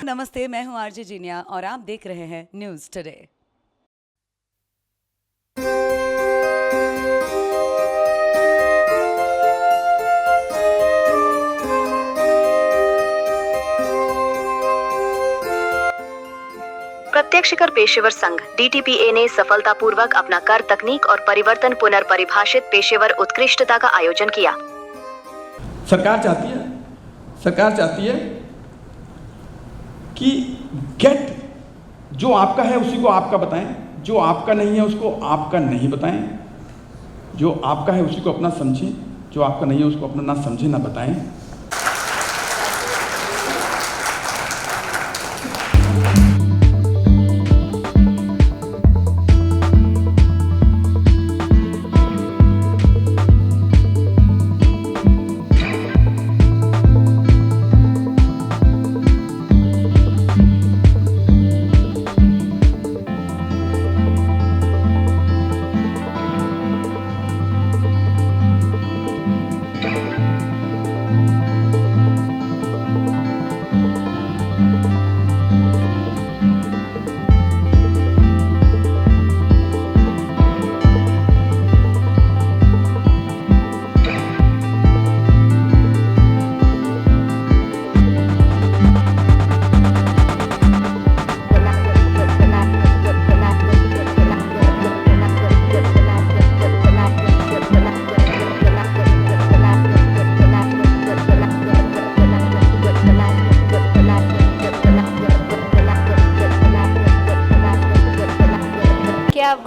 नमस्ते, मैं हूं आरजे जीनिया और आप देख रहे हैं न्यूज टुडे। प्रत्यक्ष कर पेशेवर संघ DTPA ने सफलतापूर्वक अपना कर तकनीक और परिवर्तन पुनर्परिभाषित पेशेवर उत्कृष्टता का आयोजन किया। सरकार चाहती है कि गेट जो आपका है उसी को आपका बताएं, जो आपका नहीं है उसको आपका नहीं बताएं, जो आपका है उसी को अपना समझें, जो आपका नहीं है उसको अपना ना समझें ना बताएं।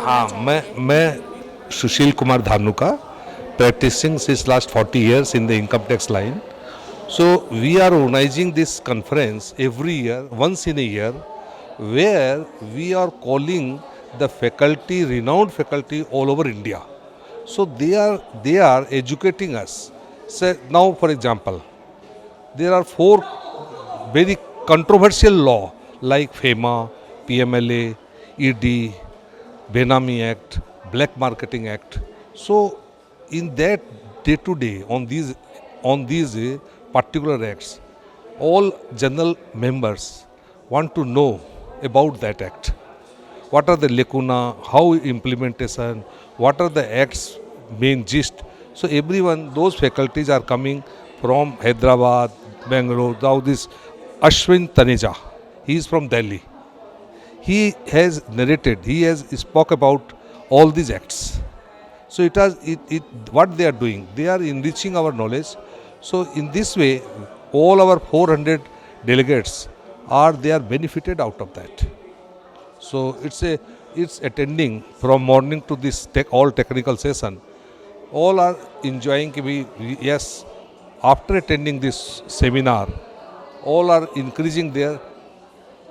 हाँ, मैं Sushil Kumar Dhanuka, practicing since last 40 years in the income tax line. So we are organizing this conference every year, once in a year, where we are calling the faculty, renowned faculty all over India. So they are educating us. Say now, for example, there are 4 very controversial law like FEMA, PMLA, ED, Benami Act, Black Marketing Act. So in that day to day on these particular acts, all general members want to know about that act. What are the lacuna, how implementation, what are the acts main gist. So everyone, those faculties are coming from Hyderabad, Bangalore. Now this Ashwin Taneja, he is from Delhi. He has narrated, he has spoke about all these acts. So what they are doing, they are enriching our knowledge. So in this way, all our 400 delegates they are benefited out of that. So it's attending from morning to this all technical session. All are enjoying. Yes, after attending this seminar, all are increasing their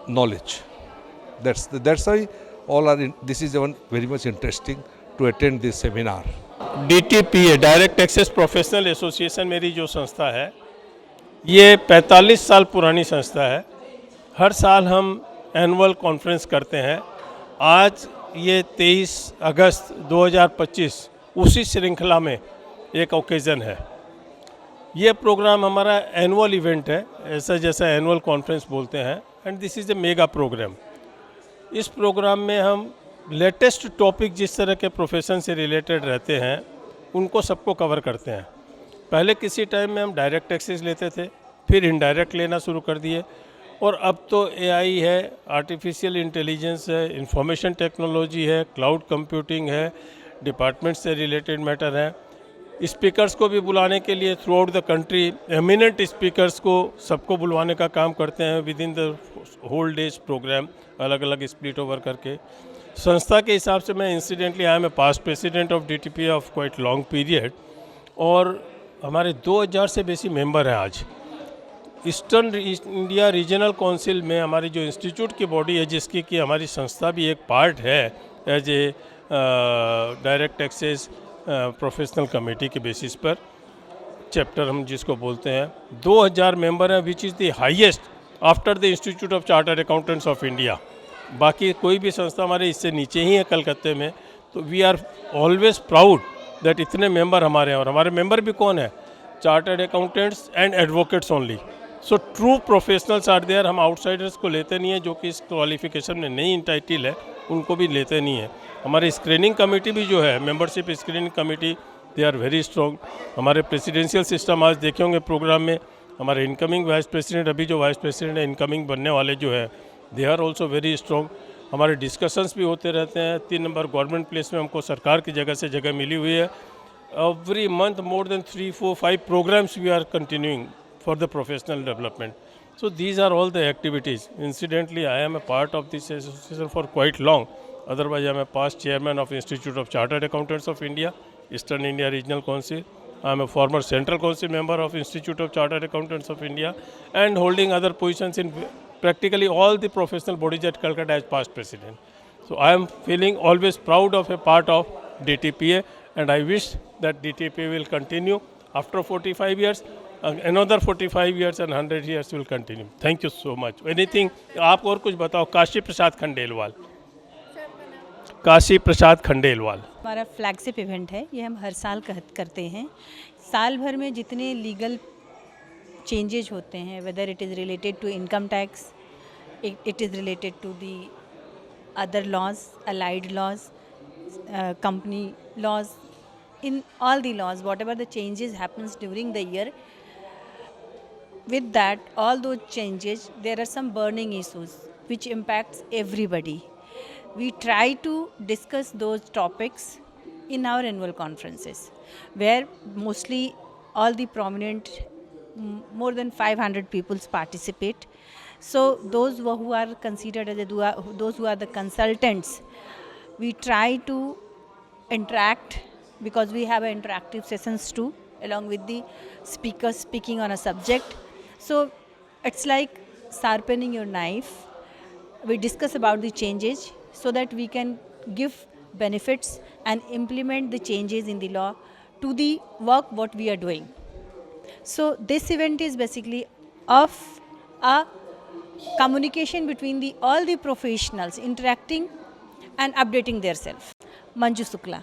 knowledge. That's why all are this is one very much interesting to attend this seminar. DTPA direct taxes professional association मेरी जो संस्था है, ये 45 साल पुरानी संस्था है। हर साल हम एनुअल कॉन्फ्रेंस करते हैं। आज ये 23 अगस्त 2025 उसी श्रृंखला में एक ओकेज़न है। ये प्रोग्राम हमारा एनुअल इवेंट है, ऐसा जैसा एनुअल कॉन्फ्रेंस बोलते हैं, and this is a mega programme. इस प्रोग्राम में हम लेटेस्ट टॉपिक जिस तरह के प्रोफेशन से रिलेटेड रहते हैं उनको सबको कवर करते हैं। पहले किसी टाइम में हम डायरेक्ट टैक्सेस लेते थे, फिर इनडायरेक्ट लेना शुरू कर दिए, और अब तो AI है, आर्टिफिशियल इंटेलिजेंस है, इंफॉर्मेशन टेक्नोलॉजी है, क्लाउड कंप्यूटिंग है, डिपार्टमेंट से रिलेटेड मैटर है। स्पीकर्स को भी बुलाने के लिए throughout the country eminent speakers को सबको बुलवाने का काम करते हैं with in the whole days programme, अलग अलग स्प्लिट ओवर करके। संस्था के हिसाब से मैं incidentally I am a past president of DTPA of quite long period, और हमारे 2000 से बेसी मेंबर हैं आज। ईस्टर्न इंडिया रीजनल काउंसिल में हमारी जो इंस्टीट्यूट की बॉडी है, जिसकी कि हमारी संस्था भी एक पार्ट है as a direct taxes professional committee के बेसिस पर, चैप्टर हम जिसको बोलते हैं, 2000 मेंबर हैं, which is the highest after the institute of chartered accountants of India. बाकी कोई भी संस्था हमारे इससे नीचे ही है कलकत्ते में। तो we are always proud that इतने मेंबर हमारे हैं। और हमारे मेंबर भी कौन है? Chartered accountants and advocates only. So true professionals are there, हम आउटसाइडर्स को लेते नहीं है जो कि इस क्वालिफिकेशन में नहीं इंटाइटल है, उनको भी लेते नहीं है। हमारी स्क्रीनिंग कमेटी भी जो है, membership screening committee, they are very strong. हमारे प्रेसिडेंशियल सिस्टम आज देखे होंगे प्रोग्राम में, हमारे इनकमिंग वाइस प्रेसिडेंट, अभी जो वाइस प्रेसिडेंट है इनकमिंग बनने वाले जो है, they are also very strong. हमारे डिस्कशंस भी होते रहते हैं। 3 नंबर गवर्नमेंट प्लेस में हमको सरकार की जगह से जगह मिली हुई है। Every month more than 3, 4, 5 programmes we are continuing for the professional development. So these are all the activities. Incidentally, I am a part of this association for quite long. Otherwise, I am a past chairman of Institute of Chartered Accountants of India, Eastern India Regional Council. I am a former Central Council member of Institute of Chartered Accountants of India and holding other positions in practically all the professional bodies at Calcutta as past president. So I am feeling always proud of a part of DTPA, and I wish that DTPA will continue after 45 years. Another 45 years and 100 years will continue. Thank you so much. Anything आप और कुछ बताओ। काशी प्रसाद खंडेलवाल। काशी प्रसाद खंडेलवाल हमारा flagship event है, ये हम हर साल करते हैं। साल भर में जितने लीगल चेंजेज होते हैं, whether it is related to income tax, it is related to the other laws, allied laws, company laws, in all the laws, whatever the changes happens during the year, with that, all those changes, there are some burning issues which impacts everybody. We try to discuss those topics in our annual conferences, where mostly all the prominent, more than 500 people participate. So those who are considered as those who are the consultants, we try to interact, because we have interactive sessions too, along with the speakers speaking on a subject. So it's like sharpening your knife. We discuss about the changes so that we can give benefits and implement the changes in the law to the work what we are doing. So this event is basically of a communication between all the professionals interacting and updating themselves. Manju Sukla.